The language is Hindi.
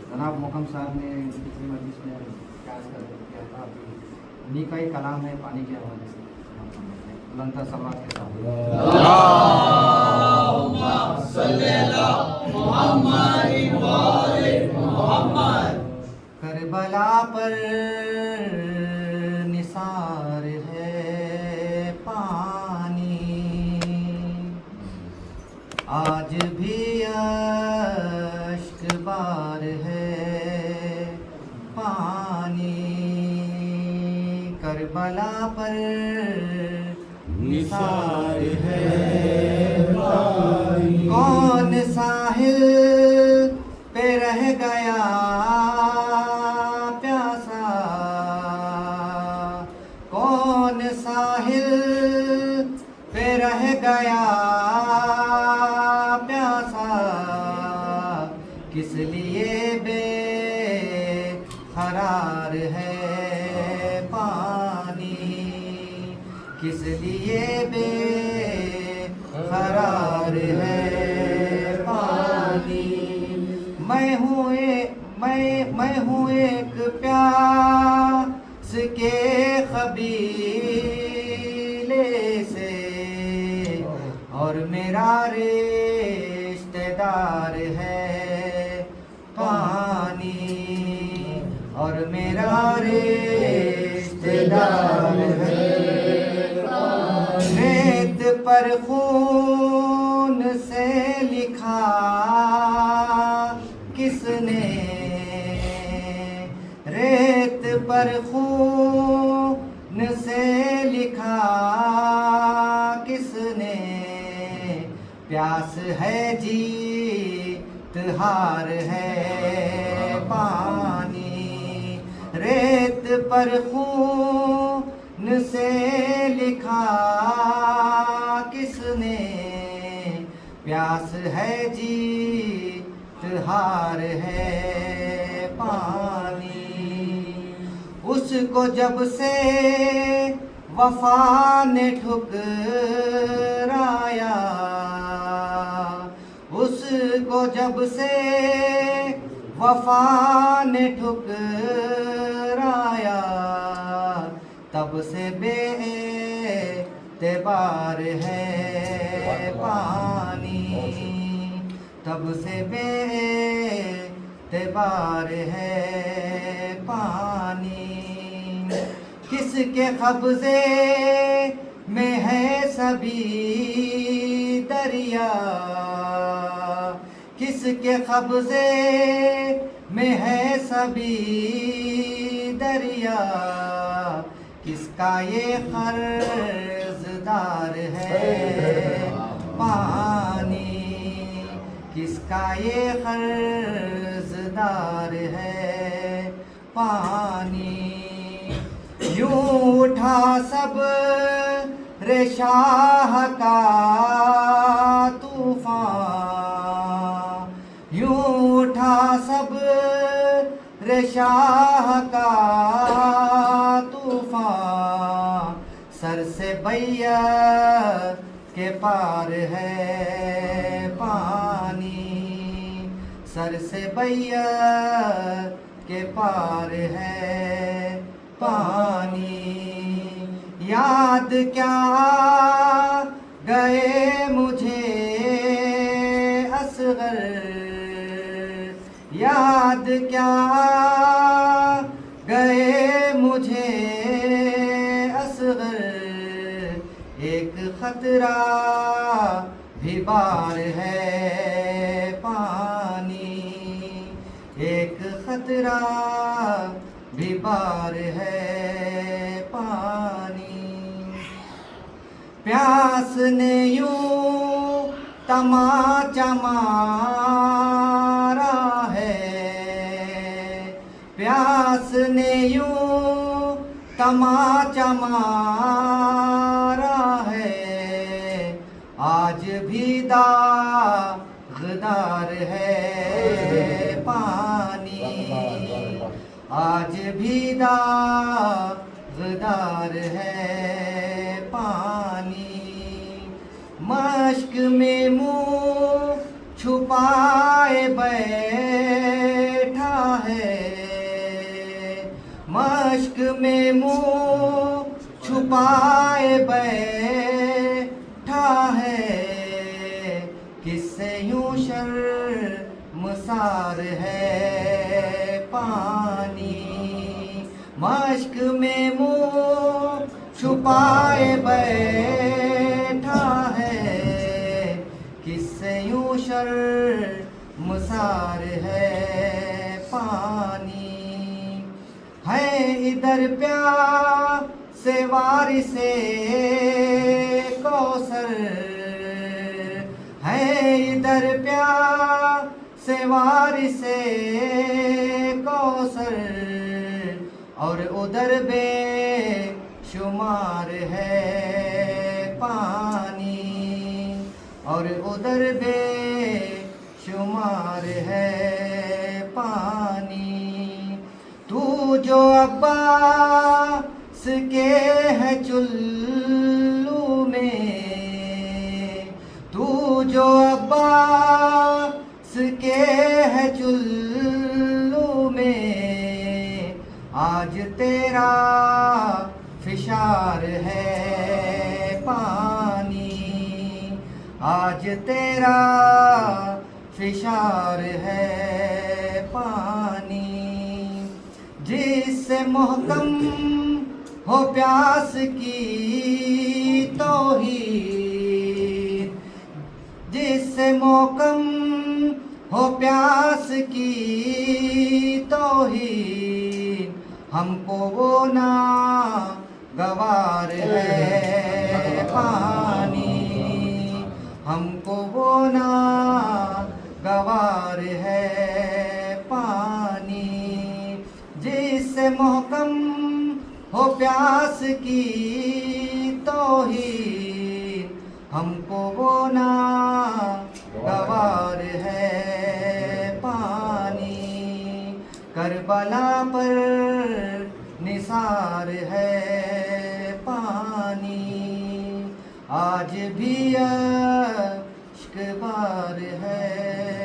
जनाब मोहम्मद साहब ने पिछली मजलिस में क्या किया था, उन्हीं का ही कलाम है पानी के हवाले से बुलंद सवाल के साथ। करबला पर निसार है पानी, आज भी अश्क बार है पानी। करबला पर निसार है पानी, कौन साहिल पे रह गया प्यासा, कौन साहिल पे रह गया प्यासा, किस लिए बेकरार है पानी, किस लिए बेकरार है पानी। मैं हूँ एक प्यास के कबीले से, और मेरा रिश्तेदार है पानी, और मेरा रिश्तेदार है पानी। रेत पर खून से लिखा किसने, रेत पर खून से लिखा किसने, प्यास है जीत हार है पानी। रेत पर खून से लिखा किसने, प्यास है जीत हार है पानी। उसको जब से वफा ने ठुकराया, उसको जब से वफा ने ठुकराया, तब से बेएतबार है पानी, तब से बेएतबार है पानी। किसके कब्जे में है सभी दरिया, किसके कब्जे में है सभी दरिया, किसका ये कर्जदार है पानी, किसका ये कर्जदार है पानी। यूं उठा सब रेशाह का तूफान, यूं उठा सब रेशाह का तूफान, सर से बैया के पार है पानी, सर से बैया के पार है पानी। याद क्या गए मुझे असगर, याद क्या गए मुझे असगर, एक खतरा भी बार है पानी, एक खतरा भी बार है पानी। प्यास ने यूं तमाचा मारा है, प्यास ने यूं तमाचा मारा है, आज भी दागदार है पानी, आज भी दागदार है पानी। मश्क में मुंह छुपाए बैठा है, मश्क में मुंह छुपाए बैठा है, किससे यूं शर्मसार है पानी। मश्क में मुंह छुपाए बैठा है, किससे यूं शर्मसार है पानी। है इधर प्यास वारिसे कौसर, है इधर प्यास वारिसे कौसर, और उधर बेशुमार है पानी, और उधर बेशुमार है पानी। तू जो अब्बास के है चुल्लू में, तू जो अब्बास के है चुल्लू में, आज तेरा फिशार है पानी, आज तेरा फिशार है पानी। जिससे मोहकम हो प्यास की तौहीद, जिससे मोहकम हो प्यास की तौहीद, हमको वो ना गवार है पानी, हमको वो ना गवार है पानी। जिससे मोहकम हो प्यास की तौहीद, हमको वो ना गवार है पानी। करबला पर निसार है पानी, आज भी अश्क बार है।